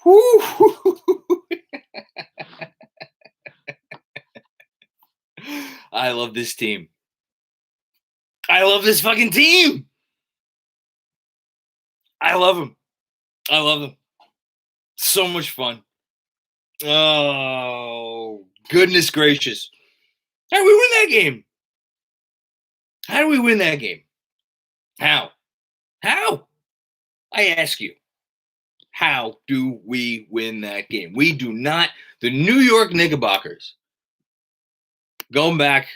Woo! I love this team. I love this fucking team. I love them. I love them. So much fun. Oh, goodness gracious. How do we win that game? How do we win that game? How? How? I ask you. How do we win that game? We do not. The New York Knickerbockers, going back,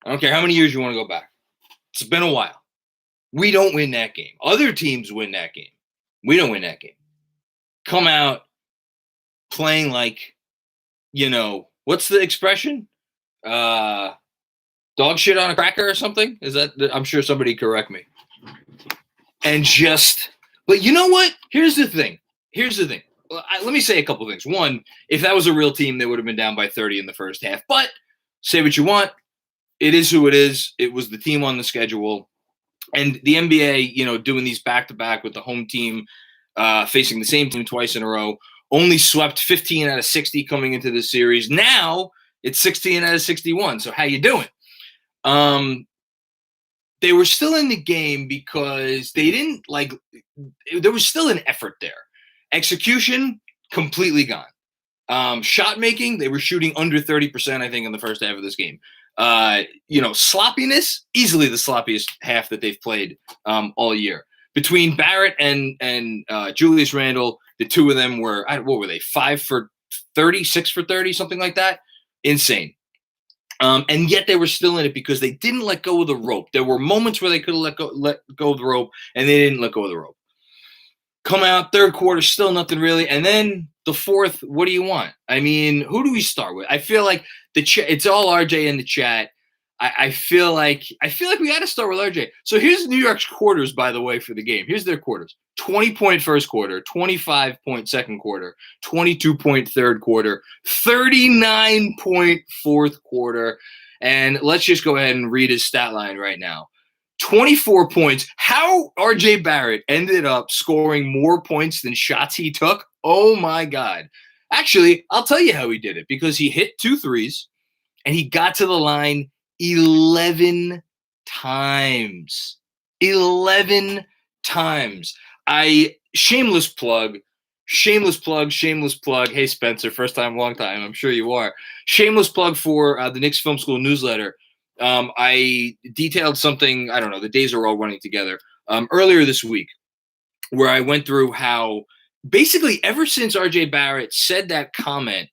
I don't care how many years you want to go back. It's been a while. We don't win that game. Other teams win that game. We don't win that game. Come out playing like, what's the expression? Dog shit on a cracker or something? Is that? I'm sure somebody correct me. And but you know what? Here's the thing. Let me say a couple things. One, if that was a real team, they would have been down by 30 in the first half. But say what you want. It is who it is. It was the team on the schedule. And the NBA, doing these back-to-back with the home team facing the same team twice in a row, only swept 15 out of 60 coming into this series. Now it's 16 out of 61. So how you doing? They were still in the game because they didn't there was still an effort there. Execution, completely gone. Shot making, they were shooting under 30%, I think, in the first half of this game. Sloppiness, easily the sloppiest half that they've played all year. Between Barrett and Julius Randle, the two of them were, what were they, 5 for 30, 6 for 30, something like that? Insane. And yet they were still in it because they didn't let go of the rope. There were moments where they could have let go of the rope, and they didn't let go of the rope. Come out, third quarter, still nothing really. And then the fourth, what do you want? I mean, who do we start with? I feel like it's all RJ in the chat. I feel like we got to start with RJ. So here's New York's quarters, by the way, for the game. Here's their quarters. 20-point first quarter, 25-point second quarter, 22-point third quarter, 39-point fourth quarter. And let's just go ahead and read his stat line right now. 24 points. How RJ Barrett ended up scoring more points than shots he took? Oh, my God. Actually, I'll tell you how he did it, because he hit 2 threes and he got to the line 11 times. 11 times. Shameless plug. Hey, Spencer, first time, long time. I'm sure you are. Shameless plug for the Knicks Film School newsletter. I detailed something, I don't know, the days are all running together, earlier this week, where I went through how basically ever since RJ Barrett said that comment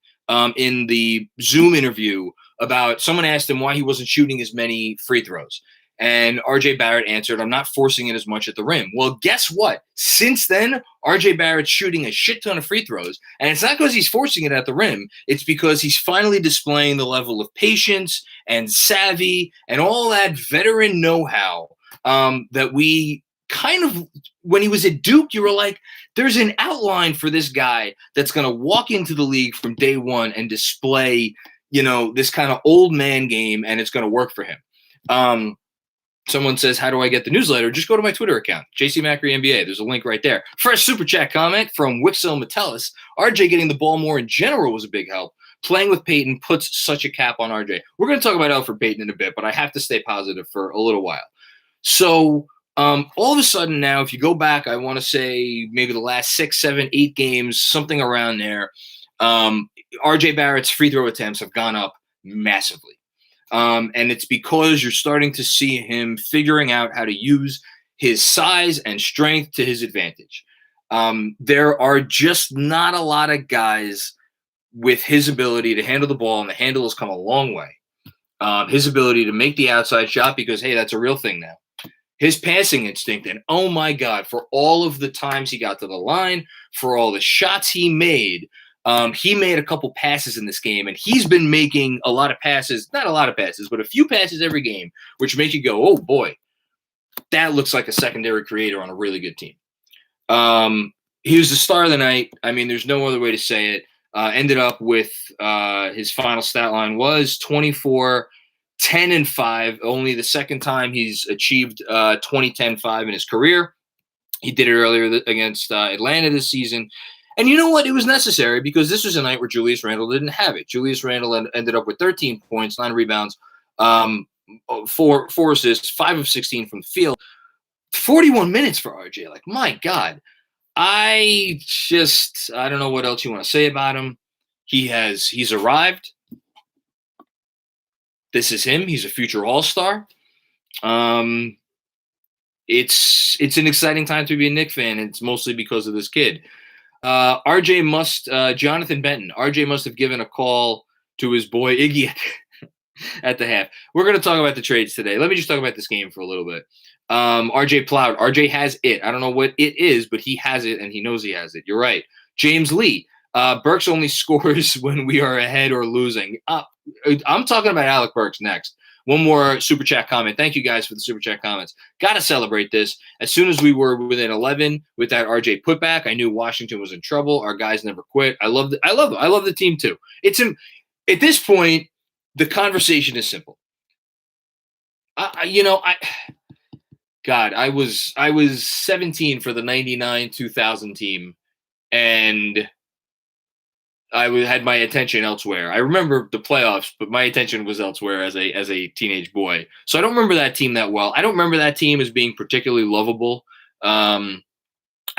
in the Zoom interview about someone asked him why he wasn't shooting as many free throws. And RJ Barrett answered, I'm not forcing it as much at the rim. Well, guess what? Since then, RJ Barrett's shooting a shit ton of free throws. And it's not because he's forcing it at the rim. It's because he's finally displaying the level of patience and savvy and all that veteran know-how that we kind of, when he was at Duke, you were like, there's an outline for this guy that's going to walk into the league from day one and display, this kind of old man game, and it's going to work for him. Someone says, how do I get the newsletter? Just go to my Twitter account, JC Macri NBA. There's a link right there. Fresh super chat comment from Wixel Metellus. RJ getting the ball more in general was a big help. Playing with Peyton puts such a cap on RJ. We're going to talk about Elfrid Payton in a bit, but I have to stay positive for a little while. So all of a sudden now, if you go back, I want to say maybe the last 6, 7, 8 games, something around there, RJ Barrett's free throw attempts have gone up massively. And it's because you're starting to see him figuring out how to use his size and strength to his advantage. There are just not a lot of guys with his ability to handle the ball, and the handle has come a long way. His ability to make the outside shot, because, hey, that's a real thing now. His passing instinct, and oh my God, for all of the times he got to the line, for all the shots he made a couple passes in this game, and he's been making a lot of passes, not a lot of passes, but a few passes every game, which make you go, oh boy, that looks like a secondary creator on a really good team. He was the star of the night. I mean, there's no other way to say it. Ended up with his final stat line was 24, 10, and 5. Only the second time he's achieved 20, 10, 5 in his career. He did it earlier against Atlanta this season. And you know what? It was necessary because this was a night where Julius Randle didn't have it. Julius Randle ended up with 13 points, 9 rebounds, 4 assists, 5 of 16 from the field. 41 minutes for RJ. Like, my God. I don't know what else you want to say about him. He's arrived. This is him. He's a future All-Star. It's an exciting time to be a Knicks fan, and it's mostly because of this kid. Jonathan Benton. RJ must have given a call to his boy Iggy at the half. We're going to talk about the trades today. Let me just talk about this game for a little bit. RJ plowed. RJ has it. I don't know what it is, but he has it, and he knows he has it. You're right. James Lee. Burks only scores when we are ahead or losing. I'm talking about Alec Burks next. One more Super Chat comment. Thank you guys for the Super Chat comments. Got to celebrate this. As soon as we were within 11 with that RJ putback, I knew Washington was in trouble. Our guys never quit. I love the team too. At this point, the conversation is simple. I was 17 for the 99-2000 team, and I had my attention elsewhere. I remember the playoffs, but my attention was elsewhere as a teenage boy. So I don't remember that team that well. I don't remember that team as being particularly lovable. I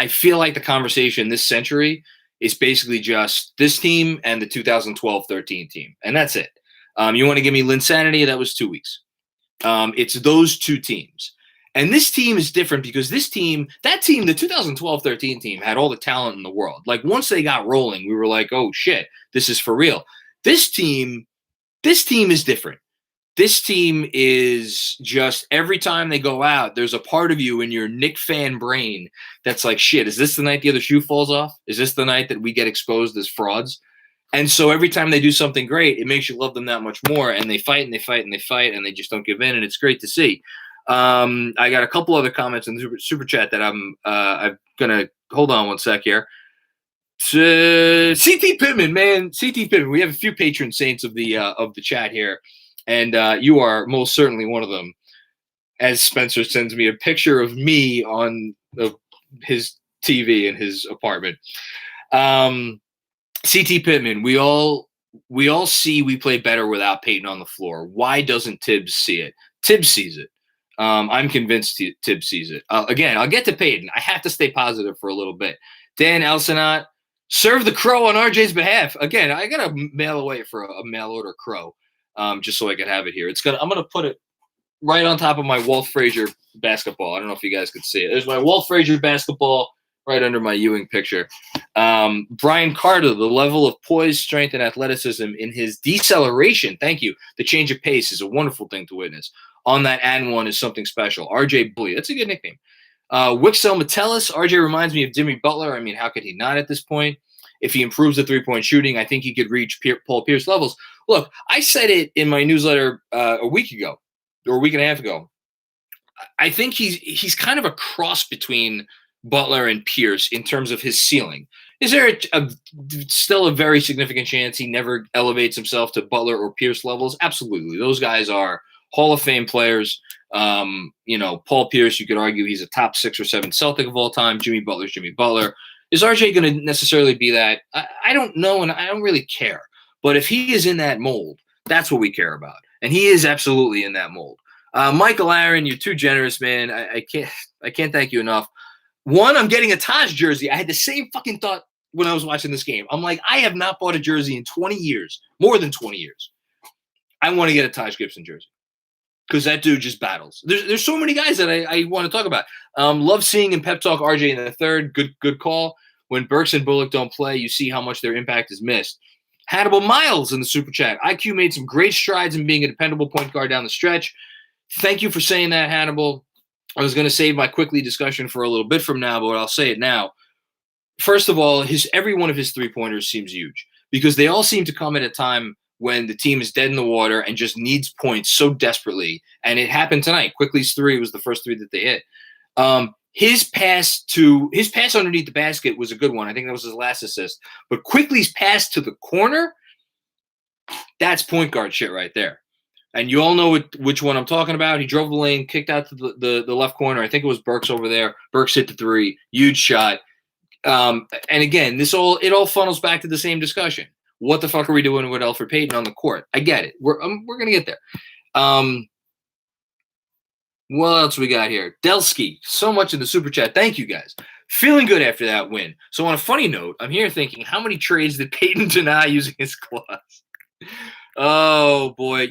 feel like the conversation this century is basically just this team and the 2012-13 team, and that's it. You want to give me Linsanity? That was 2 weeks. It's those two teams. And this team is different because the 2012-13 team, had all the talent in the world. Like, once they got rolling, we were like, oh, shit, this is for real. This team is different. This team is just, every time they go out, there's a part of you in your Knicks fan brain that's like, shit, is this the night the other shoe falls off? Is this the night that we get exposed as frauds? And so every time they do something great, it makes you love them that much more. And they fight and they fight and they fight, and they just don't give in. And it's great to see. I got a couple other comments in the super chat that I'm gonna hold on one sec here. CT Pittman, man, CT Pittman. We have a few patron saints of the chat here, and you are most certainly one of them. As Spencer sends me a picture of me on his TV in his apartment. CT Pittman, we all see we play better without Peyton on the floor. Why doesn't Tibbs see it? Tibbs sees it. I'm convinced Tibbs sees it. Again, I'll get to Peyton. I have to stay positive for a little bit. Dan Elsenat, serve the crow on RJ's behalf. Again, I got to mail away for a mail order crow just so I can have it here. I'm going to put it right on top of my Walt Frazier basketball. I don't know if you guys could see it. There's my Walt Frazier basketball right under my Ewing picture. Brian Carter, the level of poise, strength, and athleticism in his deceleration. Thank you. The change of pace is a wonderful thing to witness. On that and one is something special. RJ Bully. That's a good nickname. Wixel Metellus. RJ reminds me of Jimmy Butler. I mean, how could he not at this point? If he improves the three-point shooting, I think he could reach Paul Pierce levels. Look, I said it in my newsletter a week ago or a week and a half ago. I think he's kind of a cross between Butler and Pierce in terms of his ceiling. Is there still a very significant chance he never elevates himself to Butler or Pierce levels? Absolutely. Those guys are Hall of Fame players. Paul Pierce, you could argue he's a top 6 or 7 Celtic of all time. Jimmy Butler's Jimmy Butler. Is RJ going to necessarily be that? I don't know, and I don't really care. But if he is in that mold, that's what we care about. And he is absolutely in that mold. Michael Aaron, you're too generous, man. I can't thank you enough. One, I'm getting a Taj jersey. I had the same fucking thought when I was watching this game. I'm like, I have not bought a jersey in 20 years, more than 20 years. I want to get a Taj Gibson jersey because that dude just battles. There's so many guys that I want to talk about. Love seeing him pep talk RJ in the third. Good call. When Burks and Bullock don't play, you see how much their impact is missed. Hannibal Miles in the super chat. IQ made some great strides in being a dependable point guard down the stretch. Thank you for saying that, Hannibal. I was going to save my quickly discussion for a little bit from now, but I'll say it now. First of all, every one of his three-pointers seems huge because they all seem to come at a time when the team is dead in the water and just needs points so desperately. And it happened tonight. Quickly's three was the first three that they hit. His pass underneath the basket was a good one. I think that was his last assist. But Quickly's pass to the corner, that's point guard shit right there. And you all know which one I'm talking about. He drove the lane, kicked out to the left corner. I think it was Burks over there. Burks hit the three. Huge shot. And again, it all funnels back to the same discussion. What the fuck are we doing with Elfrid Payton on the court? I get it. We're gonna get there. What else we got here? Delsky, so much in the super chat. Thank you guys. Feeling good after that win. So on a funny note, I'm here thinking, how many trades did Payton deny using his clause? Oh boy,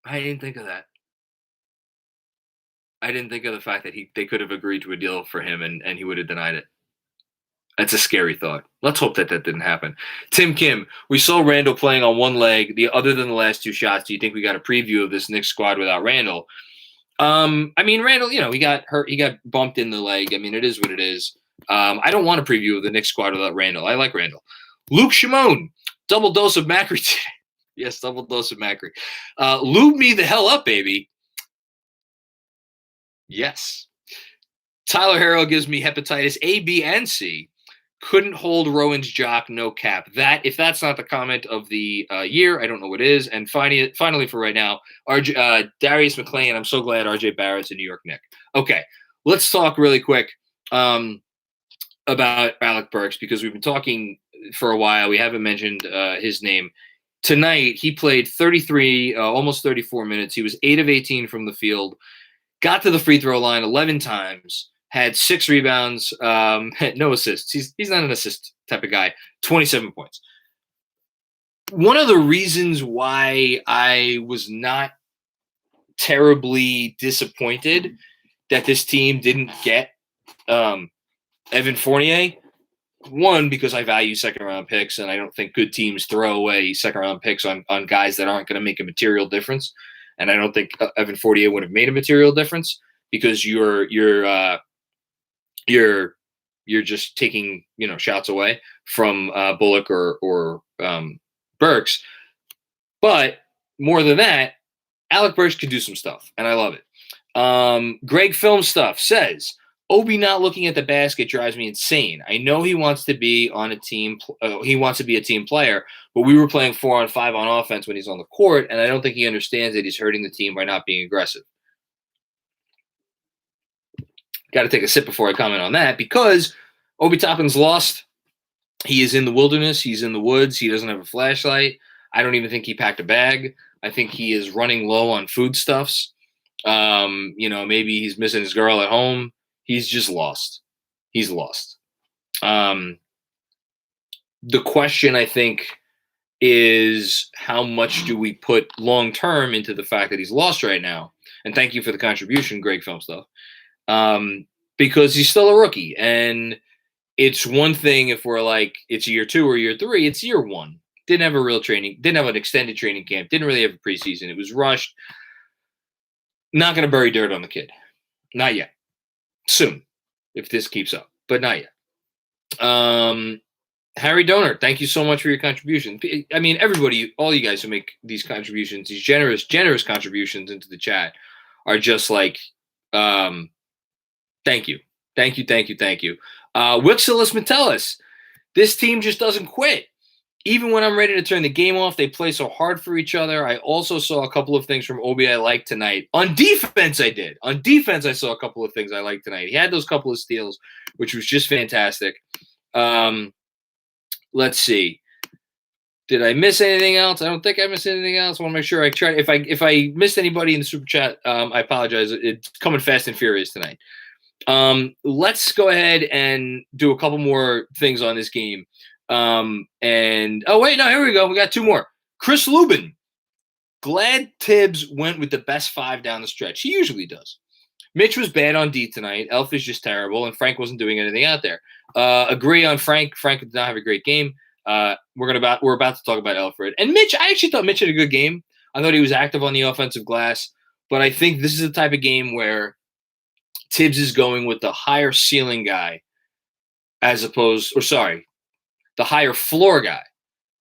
I didn't think of that. I didn't think of the fact that they could have agreed to a deal for him and he would have denied it. That's a scary thought. Let's hope that didn't happen. Tim Kim, we saw Randall playing on one leg. Other than the last two shots, do you think we got a preview of this Knicks squad without Randall? I mean, Randall, he got hurt. He got bumped in the leg. I mean, it is what it is. I don't want a preview of the Knicks squad without Randall. I like Randall. Luke Shimon, double dose of Macri today. Yes, double dose of Macri. Lube me the hell up, baby. Yes. Tyler Harrell gives me hepatitis A, B, and C. Couldn't hold Rowan's jock, no cap. If that's not the comment of the year, I don't know what is. And finally for right now, Darius McClain. I'm so glad RJ Barrett's a New York Knick. Okay, let's talk really quick about Alec Burks because we've been talking for a while. We haven't mentioned his name. Tonight, he played 33, almost 34 minutes. He was 8 of 18 from the field, got to the free throw line 11 times, had 6 rebounds, had no assists. He's not an assist type of guy. 27 points. One of the reasons why I was not terribly disappointed that this team didn't get Evan Fournier, one, because I value second-round picks, and I don't think good teams throw away second-round picks on guys that aren't going to make a material difference. And I don't think Evan Fournier would have made a material difference because you're just taking shots away from Bullock or Burks. But more than that, Alec Burks can do some stuff, and I love it. Greg Film Stuff says, Obi not looking at the basket drives me insane. I know he wants to be on a team. He wants to be a team player, but we were playing 4-on-5 on offense when he's on the court, and I don't think he understands that he's hurting the team by not being aggressive. Got to take a sip before I comment on that because Obi Toppin's lost. He is in the wilderness. He's in the woods. He doesn't have a flashlight. I don't even think he packed a bag. I think he is running low on foodstuffs. Maybe he's missing his girl at home. He's just lost. He's lost. The question, I think, is how much do we put long-term into the fact that he's lost right now? And thank you for the contribution, Greg Film Stuff. Because he's still a rookie. And it's one thing if we're like, it's year 2 or year 3. It's year 1. Didn't have a real training. Didn't have an extended training camp. Didn't really have a preseason. It was rushed. Not going to bury dirt on the kid. Not yet. Soon, if this keeps up, but not yet. Harry Donor, thank you so much for your contribution. I mean, everybody, all you guys who make these contributions, these generous contributions into the chat are just like, thank you. Wixilis Metellus, this team just doesn't quit. Even when I'm ready to turn the game off, they play so hard for each other. I also saw a couple of things from Obi I liked tonight. On defense, I did. On defense, I saw a couple of things I liked tonight. He had those couple of steals, which was just fantastic. Let's see. Did I miss anything else? I don't think I missed anything else. I want to make sure I try. If I missed anybody in the super chat, I apologize. It's coming fast and furious tonight. Let's go ahead and do a couple more things on this game. Here we go. We got 2 more. Chris Lubin. Glad Tibbs went with the best 5 down the stretch. He usually does. Mitch was bad on D tonight. Elf is just terrible, and Frank wasn't doing anything out there. Agree on Frank. Frank did not have a great game. We're about to talk about Elfrid. And Mitch, I actually thought Mitch had a good game. I thought he was active on the offensive glass, but I think this is the type of game where Tibbs is going with the higher ceiling guy the higher floor guy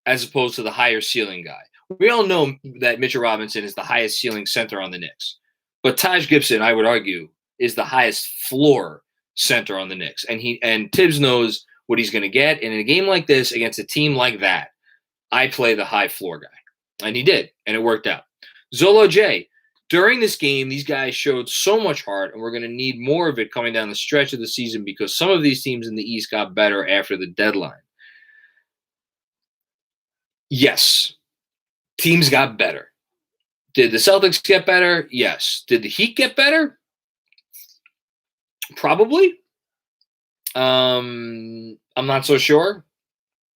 as opposed to the higher ceiling guy. We all know that Mitchell Robinson is the highest ceiling center on the Knicks. But Taj Gibson, I would argue, is the highest floor center on the Knicks. And Tibbs knows what he's going to get. And in a game like this, against a team like that, I play the high floor guy. And he did. And it worked out. Zolo J, during this game, these guys showed so much heart, and we're going to need more of it coming down the stretch of the season because some of these teams in the East got better after the deadline. Yes, teams got better. Did the Celtics get better? Yes. Did the Heat get better? Probably. I'm not so sure.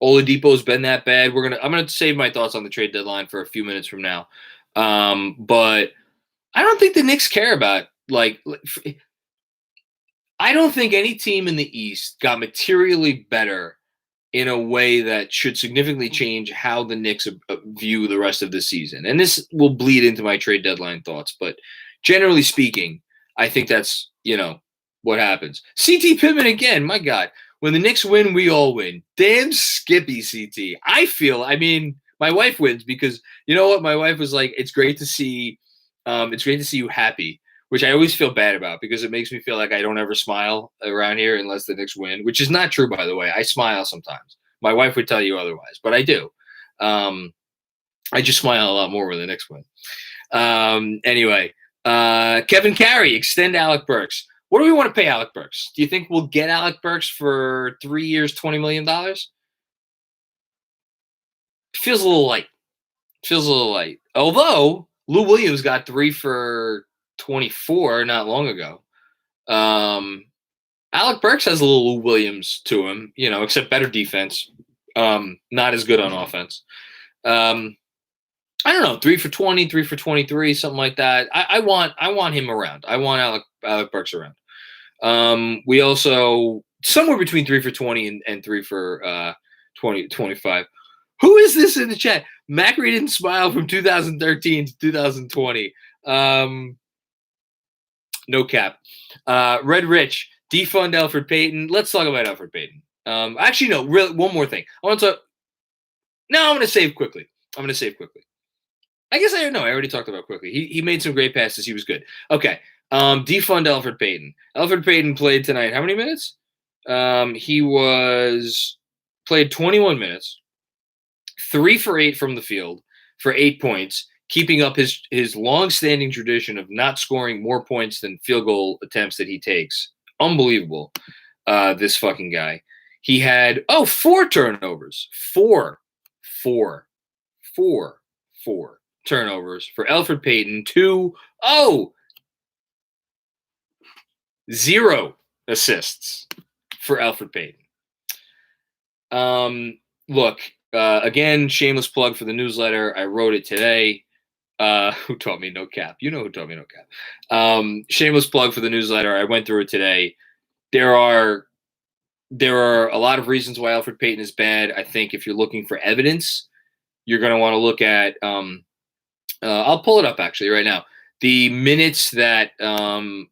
Oladipo's been that bad. I'm gonna save my thoughts on the trade deadline for a few minutes from now. But I don't think the Knicks care about I don't think any team in the East got materially better in a way that should significantly change how the Knicks view the rest of the season. And this will bleed into my trade deadline thoughts, but generally speaking, I think that's, what happens. CT Pittman again, my God. When the Knicks win, we all win. Damn Skippy, CT. My wife wins because you know what? My wife was like, it's great to see you happy, which I always feel bad about because it makes me feel like I don't ever smile around here unless the Knicks win, which is not true, by the way. I smile sometimes. My wife would tell you otherwise, but I do. I just smile a lot more when the Knicks win. Anyway, Kevin Carey, extend Alec Burks. What do we want to pay Alec Burks? Do you think we'll get Alec Burks for 3 years, $20 million? Feels a little light. Although Lou Williams got 3 for 24 not long ago. Alec Burks has a little Lou Williams to him, except better defense. Not as good on offense. I don't know, 3 for 20, 3 for 23, something like that. I want him around. I want Alec Burks around. We also somewhere between 3 for 20 and 3 for 25. Who is this in the chat? Macri didn't smile from 2013 to 2020. No cap. Red Rich, defund Elfrid Payton. Let's talk about Elfrid Payton. Actually, no, really, one more thing. I'm going to save quickly. I guess I already talked about quickly. He made some great passes. He was good. Okay. Defund Elfrid Payton. Elfrid Payton played tonight. How many minutes? He played 21 minutes, 3 for 8 from the field for 8 points, keeping up his long-standing tradition of not scoring more points than field goal attempts that he takes. Unbelievable. This fucking guy. He had 4 turnovers. 4 turnovers for Elfrid Payton. 0 assists for Elfrid Payton. Look, again, shameless plug for the newsletter. I wrote it today. Who taught me no cap? You know who taught me no cap. Shameless plug for the newsletter. I went through it today. There are a lot of reasons why Elfrid Payton is bad. I think if you're looking for evidence, you're going to want to look at I'll pull it up actually right now. The minutes that so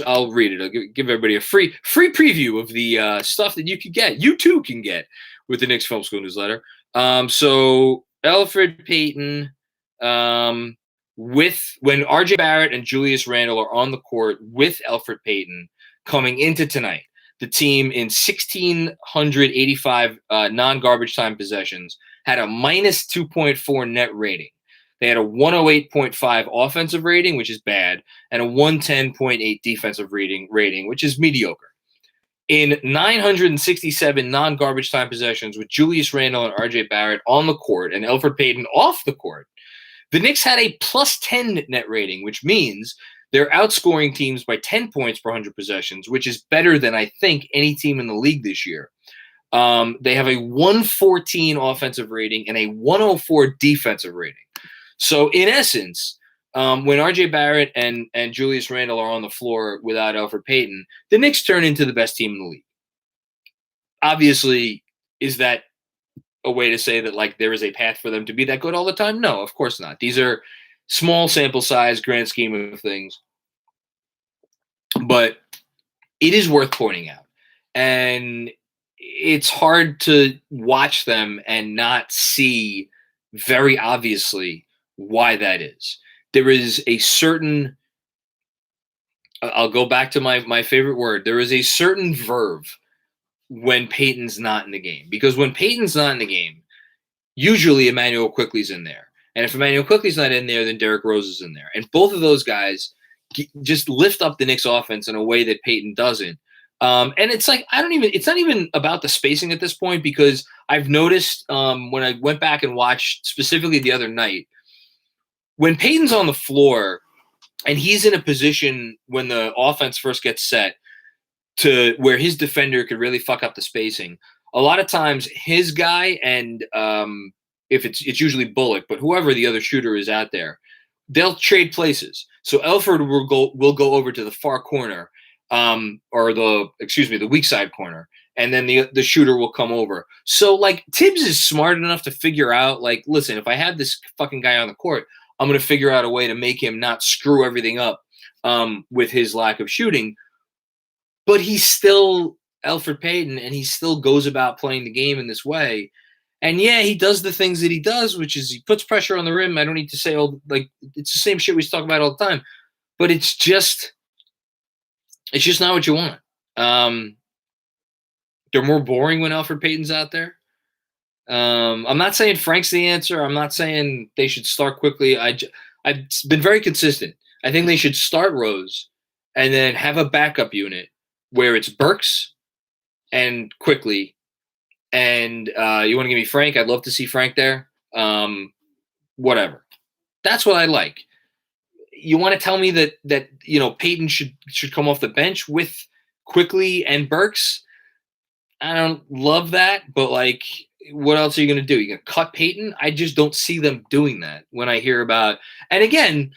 I'll read it. I'll give everybody a free preview of the stuff that you too can get with the Knicks Film School newsletter. So Elfrid Payton, when RJ Barrett and Julius Randle are on the court with Elfrid Payton coming into tonight, the team in 1,685 non-garbage time possessions had a minus 2.4 net rating. They had a 108.5 offensive rating, which is bad, and a 110.8 defensive rating, which is mediocre. In 967 non-garbage time possessions with Julius Randle and RJ Barrett on the court and Elfrid Payton off the court, the Knicks had a plus 10 net rating, which means they're outscoring teams by 10 points per 100 possessions, which is better than I think any team in the league this year. They have a 114 offensive rating and a 104 defensive rating. So in essence, when RJ Barrett and Julius Randle are on the floor without Elfrid Payton, the Knicks turn into the best team in the league. Obviously, is that a way to say that there is a path for them to be that good all the time? No, of course not. These are small sample size, grand scheme of things. But it is worth pointing out. And it's hard to watch them and not see very obviously why that is. There is a certain, I'll go back to my favorite word. There is a certain verve when Payton's not in the game. Because when Payton's not in the game, usually Emmanuel Quickley's in there. And if Emmanuel Quickly's not in there, then Derrick Rose is in there. And both of those guys just lift up the Knicks offense in a way that Peyton doesn't. And it's like, it's not even about the spacing at this point, because I've noticed when I went back and watched specifically the other night, when Peyton's on the floor and he's in a position when the offense first gets set to where his defender could really fuck up the spacing, a lot of times his guy and if it's usually Bullock, but whoever the other shooter is out there, they'll trade places. So Elford will go over to the far corner, or the weak side corner, and then the shooter will come over. So like Tibbs is smart enough to figure out, like, listen, if I have this fucking guy on the court, I'm going to figure out a way to make him not screw everything up with his lack of shooting. But he's still Elfrid Payton, and he still goes about playing the game in this way. And yeah, he does the things that he does, which is he puts pressure on the rim. I don't need to say it's the same shit we talk about all the time, but it's just not what you want. They're more boring when Elfrid Payton's out there. I'm not saying Frank's the answer. I'm not saying they should start quickly. I've been very consistent. I think they should start Rose and then have a backup unit where it's Burks and Quickly. And you want to give me Frank? I'd love to see Frank there. Whatever. That's what I like. You want to tell me that Payton should come off the bench with Quickly and Burks? I don't love that, but like, what else are you going to do? You're going to cut Payton? I just don't see them doing that when I hear about. And again,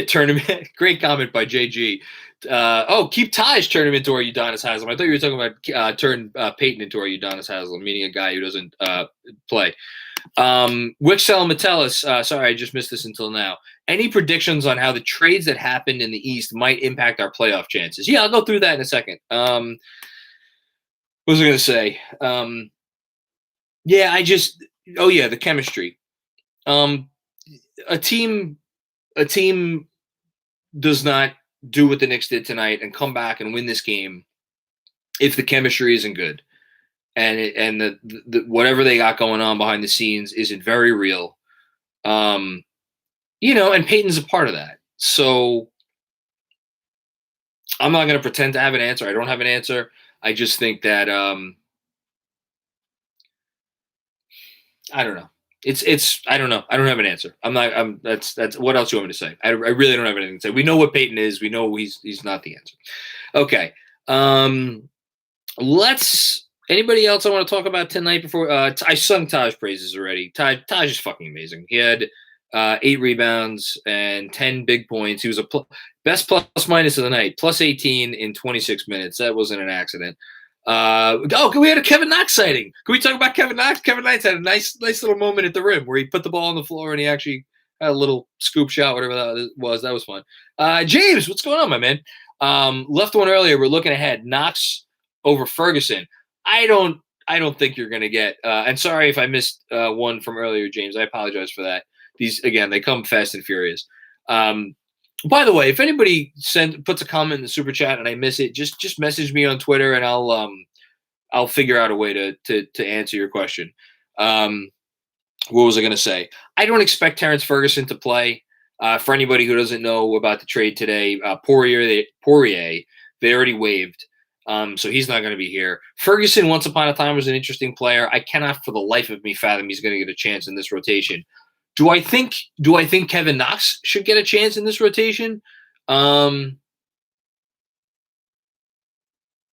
tournament. Great comment by JG. Keep Taj, turn him into our Udonis Haslem. I thought you were talking about turn Peyton into our Udonis Haslem, meaning a guy who doesn't play. Wixell Metellus, sorry, I just missed this until now. Any predictions on how the trades that happened in the East might impact our playoff chances? Yeah, I'll go through that in a second. What was I going to say? The chemistry. A team does not do what the Knicks did tonight and come back and win this game if the chemistry isn't good, and the whatever they got going on behind the scenes isn't very real. And Peyton's a part of that. So I'm not going to pretend to have an answer. I don't have an answer. I just think that I don't know. I don't know. I don't have an answer. That's what else you want me to say? I really don't have anything to say. We know what Peyton is. We know he's not the answer. Okay. Anybody else I want to talk about tonight before I sung Taj praises already. Taj is fucking amazing. He had 8 rebounds and 10 big points. He was a best plus minus of the night, plus 18 in 26 minutes. That wasn't an accident. We had a Kevin Knox sighting. Can we talk about Kevin Knox? Kevin Knox had a nice little moment at the rim where he put the ball on the floor and he actually had a little scoop shot, whatever that was. That was fun. James, what's going on, my man? Left one earlier. We're looking ahead. Knox over Ferguson. I don't think you're going to get. And sorry if I missed one from earlier, James. I apologize for that. These again, they come fast and furious. By the way, if anybody puts a comment in the super chat and I miss it, just message me on Twitter and I'll figure out a way to answer your question. What was I going to say? I don't expect Terrence Ferguson to play. For anybody who doesn't know about the trade today, Poirier, they already waived, so he's not going to be here. Ferguson, once upon a time, was an interesting player. I cannot for the life of me fathom he's going to get a chance in this rotation. Do I think Kevin Knox should get a chance in this rotation? I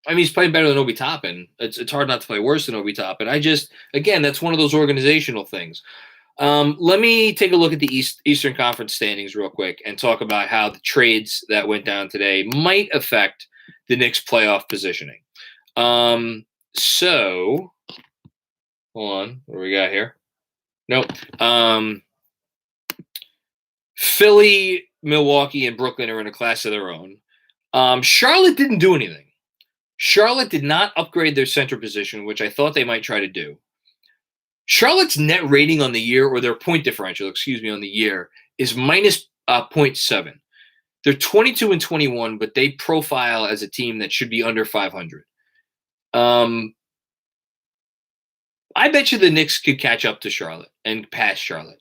mean, he's playing better than Obi Toppin. It's hard not to play worse than Obi Toppin. Again, that's one of those organizational things. Let me take a look at the Eastern Conference standings real quick and talk about how the trades that went down today might affect the Knicks' playoff positioning. So, hold on. What do we got here? Nope. Philly, Milwaukee, and Brooklyn are in a class of their own. Charlotte didn't do anything. Charlotte did not upgrade their center position, which I thought they might try to do. Charlotte's net rating on the year, or their point differential, on the year, is minus 0.7. They're 22-21, but they profile as a team that should be under 500. I bet you the Knicks could catch up to Charlotte and pass Charlotte.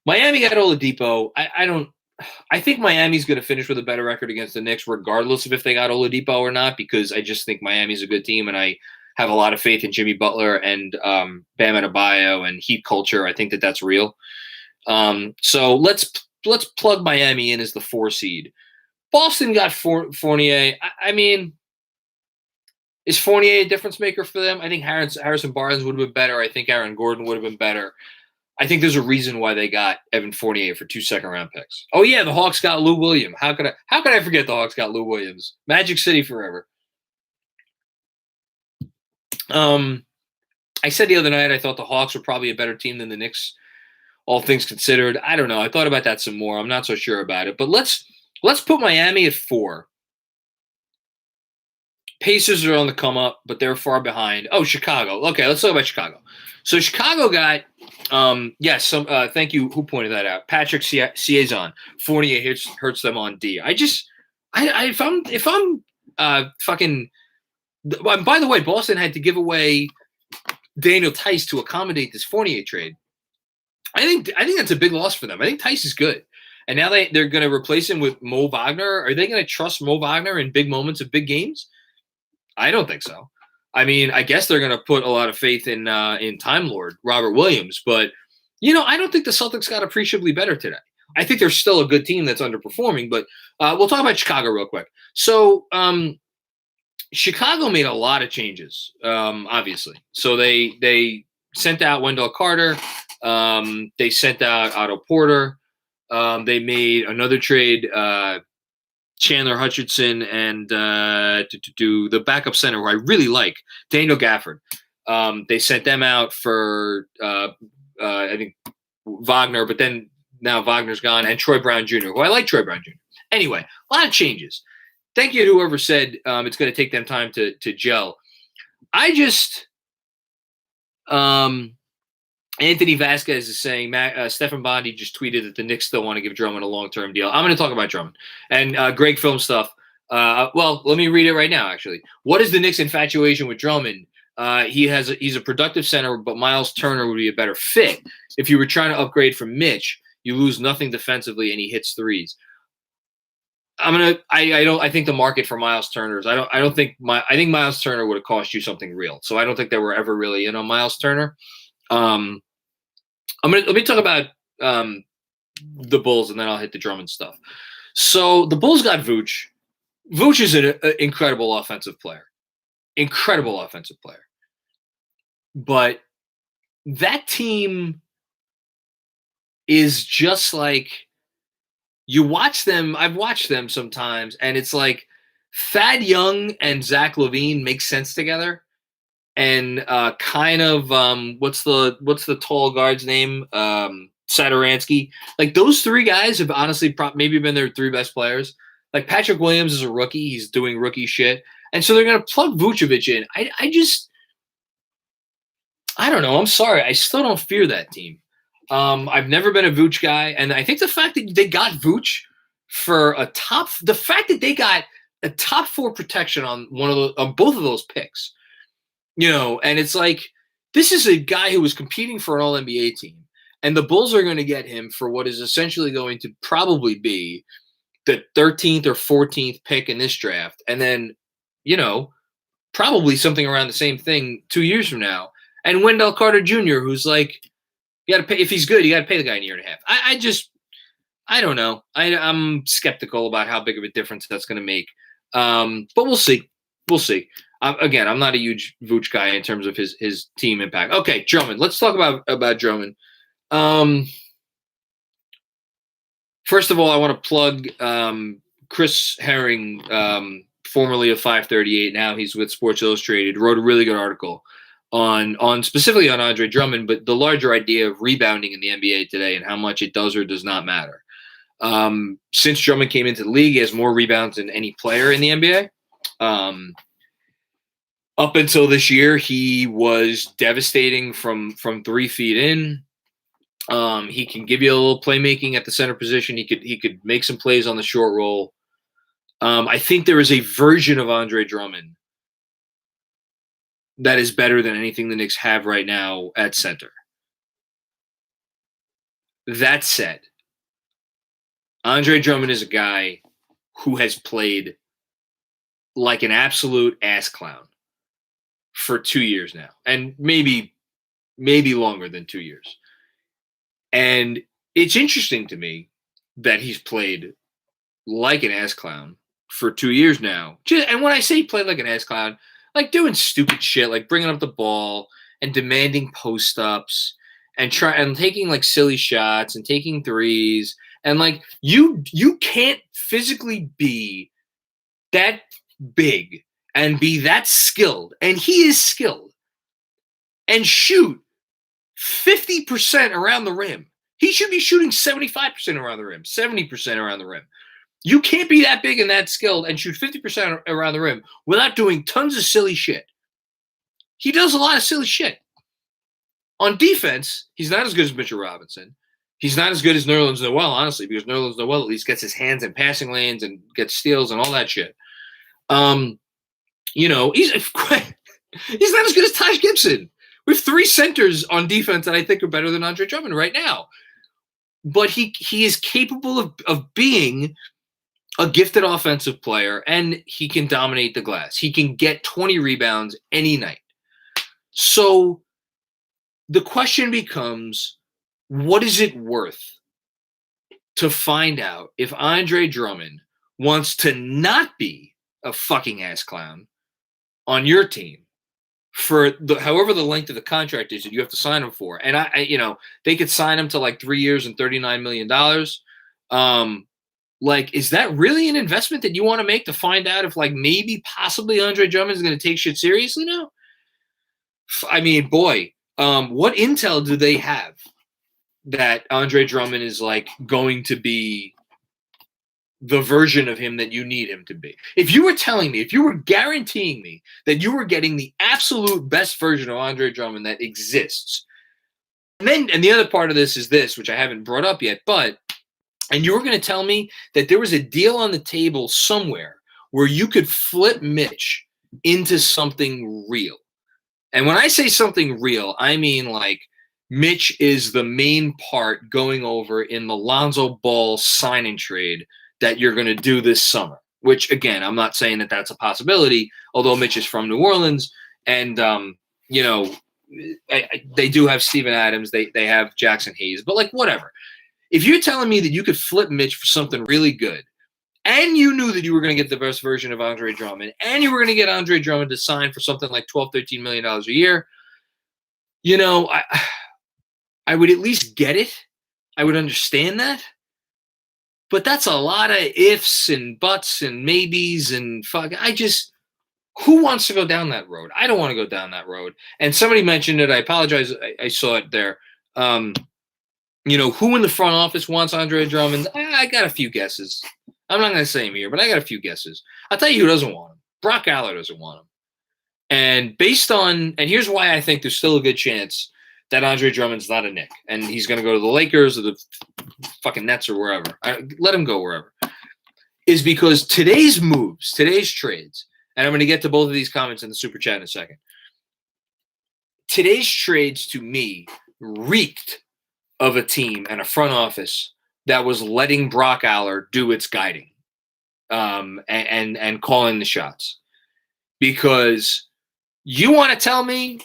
Miami got Oladipo. I think Miami's going to finish with a better record against the Knicks, regardless of if they got Oladipo or not, because I just think Miami's a good team, and I have a lot of faith in Jimmy Butler and Bam Adebayo and Heat culture. I think that that's real. So let's plug Miami in as the 4 seed. Boston got Fournier. I mean, is Fournier a difference maker for them? I think Harrison Barnes would have been better. I think Aaron Gordon would have been better. I think there's a reason why they got Evan Fournier for 2 second-round picks. Oh yeah, the Hawks got Lou Williams. How could I forget the Hawks got Lou Williams? Magic City forever. I said the other night I thought the Hawks were probably a better team than the Knicks, all things considered. I don't know. I thought about that some more. I'm not so sure about it. But let's put Miami at 4. Pacers are on the come up, but they're far behind. Oh, Chicago. Okay, let's talk about Chicago. So Chicago got thank you. Who pointed that out? Patrick Ciazon. Fournier hurts them on D. If I'm fucking. By the way, Boston had to give away Daniel Tice to accommodate this Fournier trade. I think that's a big loss for them. I think Tice is good, and now they're going to replace him with Mo Wagner. Are they going to trust Mo Wagner in big moments of big games? I don't think so. I mean, I guess they're going to put a lot of faith in Time Lord Robert Williams, but I don't think the Celtics got appreciably better today. I think they're still a good team that's underperforming, but we'll talk about Chicago real quick. So Chicago made a lot of changes, obviously. So they sent out Wendell Carter. They sent out Otto Porter. They made another trade. Chandler Hutchinson and to do the backup center, who I really like, Daniel Gafford. They sent them out for I think Wagner, but then now Wagner's gone, and Troy Brown Jr., who I like Troy Brown Jr. Anyway, a lot of changes. Thank you to whoever said it's going to take them time to gel. I just Anthony Vasquez is saying Stephen Bondi just tweeted that the Knicks still want to give Drummond a long-term deal. I'm going to talk about Drummond. And Greg Film Stuff. Well, let me read it right now, actually. What is the Knicks' infatuation with Drummond? He's a productive center, but Miles Turner would be a better fit. If you were trying to upgrade from Mitch, you lose nothing defensively, and he hits threes. I think the market for Miles Turner is I think Miles Turner would have cost you something real. So I don't think they were ever really in on Miles Turner. Let me talk about the Bulls, and then I'll hit the Drummond stuff. So the Bulls got Vooch. Vooch is an incredible offensive player. Incredible offensive player. But that team is just like, you watch them, I've watched them sometimes, and it's like Thad Young and Zach LaVine make sense together. And kind of what's the tall guard's name? Satoransky. Like, those 3 guys have honestly maybe been their 3 best players. Like, Patrick Williams is a rookie; he's doing rookie shit, and so they're gonna plug Vucevic in. I don't know. I'm sorry, I still don't fear that team. I've never been a Vooch guy, and I think the fact that they got Vooch for the fact that they got a top 4 protection on both of those picks. And it's like, this is a guy who was competing for an All-NBA team, and the Bulls are going to get him for what is essentially going to probably be the 13th or 14th pick in this draft, and then, probably something around the same thing 2 years from now. And Wendell Carter Jr., who's like, you got to pay, if he's good, you got to pay the guy in a year and a half. I don't know. I'm skeptical about how big of a difference that's going to make, but we'll see. We'll see. Again, I'm not a huge Vooch guy in terms of his team impact. Okay, Drummond. Let's talk about Drummond. First of all, I want to plug Chris Herring, formerly of 538. Now he's with Sports Illustrated. Wrote a really good article on specifically on Andre Drummond, but the larger idea of rebounding in the NBA today and how much it does or does not matter. Since Drummond came into the league, he has more rebounds than any player in the NBA. Up until this year, he was devastating from 3 feet in. He can give you a little playmaking at the center position. He could make some plays on the short roll. I think there is a version of Andre Drummond that is better than anything the Knicks have right now at center. That said, Andre Drummond is a guy who has played like an absolute ass clown for 2 years now, and maybe longer than 2 years. And it's interesting to me that he's played like an ass clown for 2 years now. And when I say played like an ass clown, like doing stupid shit, like bringing up the ball and demanding post-ups and taking like silly shots and taking threes. And like you can't physically be that big and be that skilled, and he is skilled, and shoot 50% around the rim. He should be shooting 75% around the rim, 70% around the rim. You can't be that big and that skilled and shoot 50% around the rim without doing tons of silly shit. He does a lot of silly shit. On defense, he's not as good as Mitchell Robinson. He's not as good as Nerlens Noel, honestly, because Nerlens Noel at least gets his hands in passing lanes and gets steals and all that shit. He's not as good as Taj Gibson. We have 3 centers on defense that I think are better than Andre Drummond right now. But he is capable of being a gifted offensive player, and he can dominate the glass. He can get 20 rebounds any night. So the question becomes, what is it worth to find out if Andre Drummond wants to not be a fucking ass clown on your team for however the length of the contract is that you have to sign him for? And they could sign him to like 3 years and $39 million. Like, is that really an investment that you want to make to find out if like maybe possibly Andre Drummond is going to take shit seriously now? I mean, boy, what intel do they have that Andre Drummond is like going to be the version of him that you need him to be? If you were guaranteeing me that you were getting the absolute best version of Andre Drummond that exists, and the other part of this is this, which I haven't brought up yet, and you were going to tell me that there was a deal on the table somewhere where you could flip Mitch into something real. And when I say something real, I mean like Mitch is the main part going over in the Lonzo Ball sign-and trade that you're going to do this summer, which, again, I'm not saying that that's a possibility, although Mitch is from New Orleans, and, they do have Steven Adams, they have Jackson Hayes, but, like, whatever. If you're telling me that you could flip Mitch for something really good, and you knew that you were going to get the best version of Andre Drummond, and you were going to get Andre Drummond to sign for something like $12, $13 million a year, I would at least get it. I would understand that. But that's a lot of ifs and buts and maybes and fuck. Who wants to go down that road? I don't want to go down that road. And somebody mentioned it. I apologize. I saw it there. Who in the front office wants Andre Drummond? I got a few guesses. I'm not going to say him here, but I got a few guesses. I'll tell you who doesn't want him. Brock Aller doesn't want him. And here's why I think there's still a good chance that Andre Drummond's not a Knick, and he's going to go to the Lakers or the fucking Nets or wherever. Let him go wherever. Is because today's moves, today's trades, and I'm going to get to both of these comments in the super chat in a second. Today's trades, to me, reeked of a team and a front office that was letting Brock Aller do its guiding and calling the shots. Because you want to tell me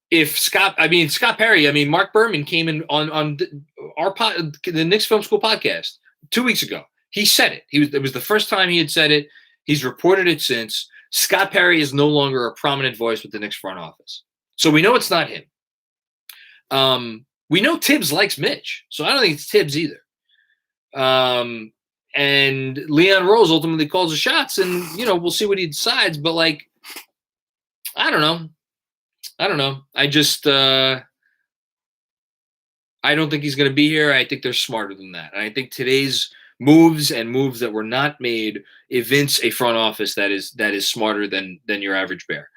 if Scott Perry, Mark Berman came in on the Knicks Film School podcast 2 weeks ago. He said it. It was the first time he had said it. He's reported it since. Scott Perry is no longer a prominent voice with the Knicks front office. So we know it's not him. We know Tibbs likes Mitch, so I don't think it's Tibbs either. And Leon Rose ultimately calls the shots, and, we'll see what he decides. But, like, I don't know. I just I don't think he's going to be here. I think they're smarter than that. And I think today's moves that were not made evince a front office that is smarter than your average bear.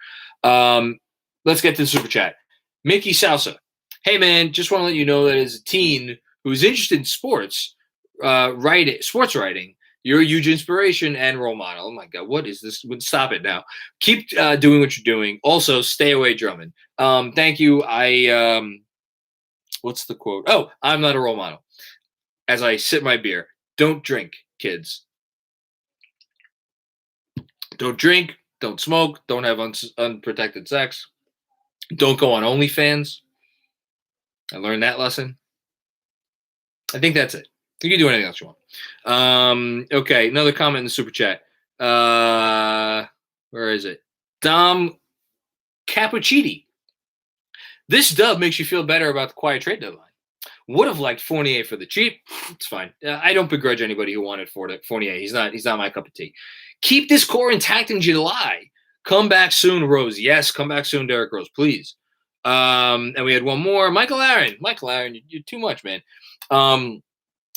Let's get to the super chat. Mickey Salsa. Hey, man, just want to let you know that as a teen who's interested in sports writing, You're a huge inspiration and role model. Oh my God, what is this? Stop it now. Keep doing what you're doing. Also, stay away, Drummond. Thank you. What's the quote? Oh, I'm not a role model. As I sip my beer, don't drink, kids. Don't drink. Don't smoke. Don't have unprotected sex. Don't go on OnlyFans. I learned that lesson. I think that's it. You can do anything else you want. Okay, another comment in the super chat. Where is it? Dom Cappuccini. This dub makes you feel better about the quiet trade deadline. Would have liked Fournier for the cheap. It's fine. I don't begrudge anybody who wanted Fournier. He's not my cup of tea. Keep this core intact in July. Come back soon, Rose. Yes, come back soon, Derrick Rose, please. And we had one more. Michael Aaron, you're too much, man.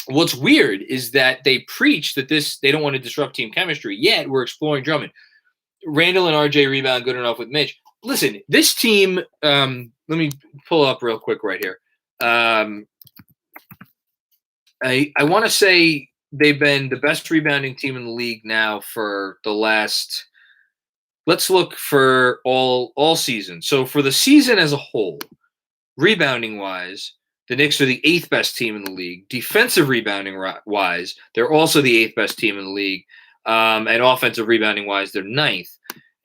What's weird is that they preach that they don't want to disrupt team chemistry, yet we're exploring Drummond. Randall and RJ rebound good enough with Mitch. Listen, this team, let me pull up real quick right here. I want to say they've been the best rebounding team in the league now for the last, let's look for all season. So for the season as a whole, rebounding wise, the Knicks are the 8th best team in the league. Defensive rebounding wise, they're also the 8th best team in the league. And offensive rebounding wise, they're 9th.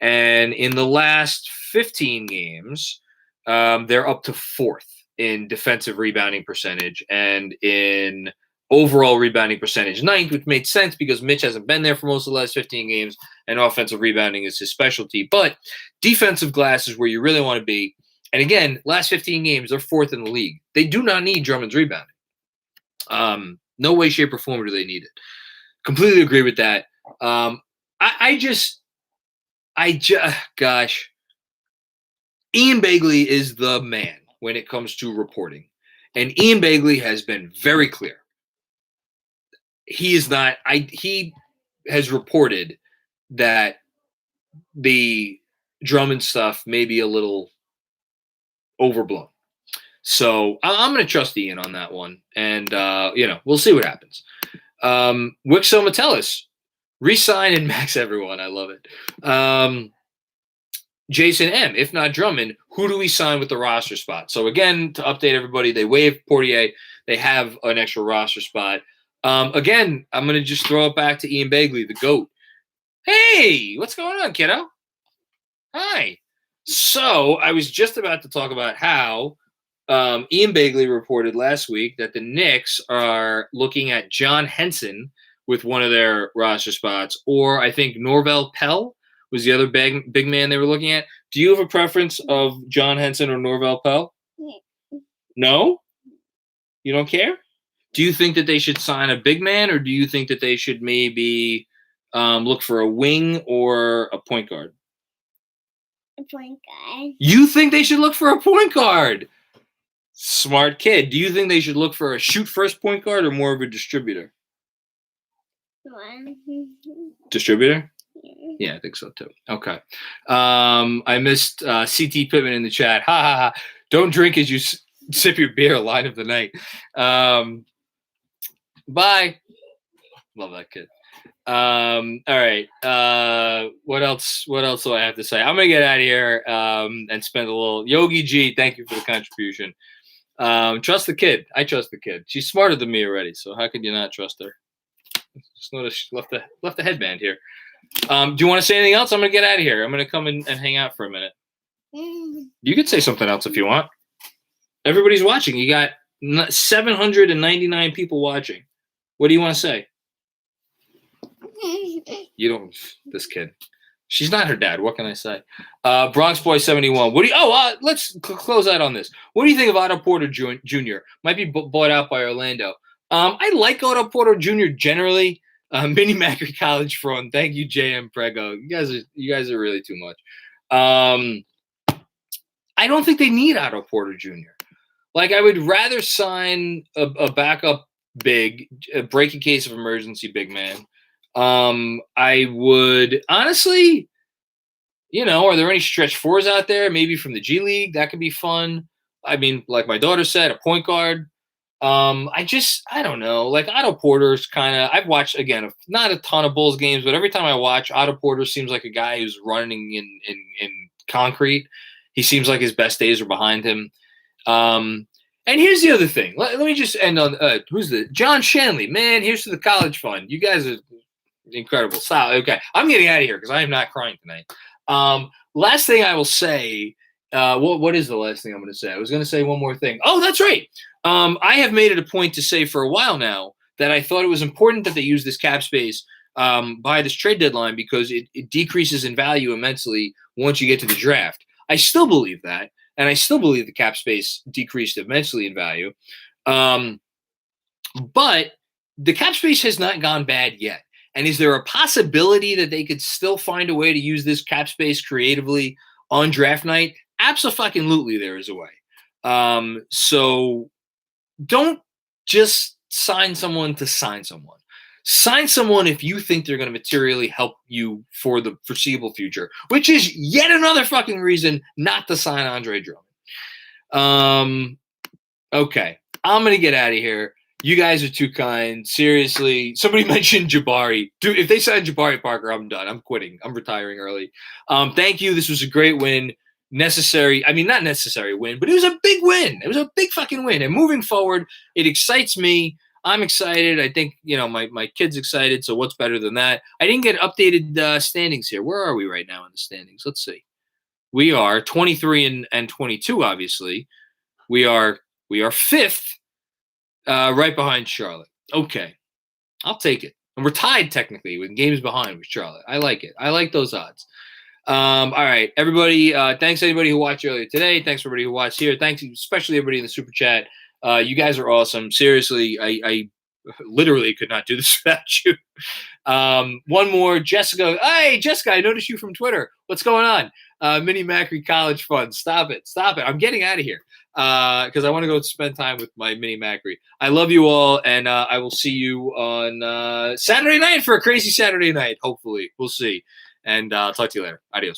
And in the last 15 games, they're up to 4th in defensive rebounding percentage and in overall rebounding percentage 9th, which made sense because Mitch hasn't been there for most of the last 15 games, and offensive rebounding is his specialty. But defensive glass is where you really want to be. And again, last 15 games, they're 4th in the league. They do not need Drummond's rebounding. No way, shape, or form do they need it. Completely agree with that. Gosh, Ian Begley is the man when it comes to reporting. And Ian Begley has been very clear. He has reported that the Drummond stuff may be a little overblown. So I'm going to trust Ian on that one. And, we'll see what happens. Wixo Metellus, re-sign and max everyone. I love it. Jason M., if not Drummond, who do we sign with the roster spot? So again, to update everybody, they waived Portier. They have an extra roster spot. Again, I'm going to just throw it back to Ian Begley, the GOAT. Hey, what's going on, kiddo? Hi. So I was just about to talk about how Ian Begley reported last week that the Knicks are looking at John Henson with one of their roster spots, or I think Norvel Pell was the other big man they were looking at. Do you have a preference of John Henson or Norvel Pell? No? You don't care? Do you think that they should sign a big man, or do you think that they should maybe look for a wing or a point guard? A point guard. You think they should look for a point guard? Smart kid. Do you think they should look for a shoot-first point guard or more of a distributor? Distributor? Yeah, I think so too. Okay. I missed CT Pittman in the chat. Ha ha ha. Don't drink as you sip your beer. Line of the night. Bye. Love that kid. All right. What else do I have to say? I'm gonna get out of here and spend a little. Yogi G, thank you for the contribution. Trust the kid. I trust the kid. She's smarter than me already, so how could you not trust her? Just notice she left the headband here. Do you want to say anything else? I'm gonna get out of here. I'm gonna come in and hang out for a minute. You could say something else if you want. Everybody's watching. You got 799 people watching. What do you want to say? You don't. This kid. She's not her dad. What can I say? Bronx Boy 71. What do you? Let's close out on this. What do you think of Otto Porter Jr.? Might be bought out by Orlando. I like Otto Porter Jr. generally. Mini Macri College Front. Thank you, JM Prego. You guys are really too much. I don't think they need Otto Porter Jr. Like, I would rather sign a backup big, a break in case of emergency big man. I would honestly, are there any stretch fours out there? Maybe from the G League, that could be fun. I mean, like my daughter said, a point guard. I don't know. Like Otto Porter's kind of. I've watched again, not a ton of Bulls games, but every time I watch, Otto Porter seems like a guy who's running in concrete. He seems like his best days are behind him. And here's the other thing. Let me just end on who's the John Shanley. Man, here's to the college fund. You guys are incredible. Stop. Okay, I'm getting out of here because I am not crying tonight. Last thing I will say. What is the last thing I'm going to say? I was going to say one more thing. Oh, that's right. I have made it a point to say for a while now that I thought it was important that they use this cap space by this trade deadline because it decreases in value immensely once you get to the draft. I still believe that, and I still believe the cap space decreased immensely in value. But the cap space has not gone bad yet. And is there a possibility that they could still find a way to use this cap space creatively on draft night? Absolutely, there is a way. So don't just sign someone to sign someone. Sign someone if you think they're going to materially help you for the foreseeable future, which is yet another fucking reason not to sign Andre Drummond. Okay, I'm going to get out of here. You guys are too kind. Seriously, somebody mentioned Jabari. Dude, if they sign Jabari Parker, I'm done. I'm quitting. I'm retiring early. Thank you. This was a great win. Necessary. I mean, not necessary win, but it was a big win. It was a big fucking win. And moving forward, it excites me. I'm excited. I think, my kid's excited. So what's better than that? I didn't get updated standings here. Where are we right now in the standings? Let's see. We are 23 and 22, obviously. We are fifth, right behind Charlotte. Okay. I'll take it. And we're tied technically with games behind with Charlotte. I like it. I like those odds. All right, everybody. Thanks anybody who watched earlier today. Thanks everybody who watched here. Thanks especially everybody in the super chat. You guys are awesome. Seriously, I literally could not do this without you. One more, Jessica. Hey, Jessica, I noticed you from Twitter. What's going on? Mini Macri College Fund. Stop it. I'm getting out of here because I want to go spend time with my Mini Macri. I love you all, and I will see you on Saturday night for a crazy Saturday night. Hopefully, we'll see. And I'll talk to you later. Adios.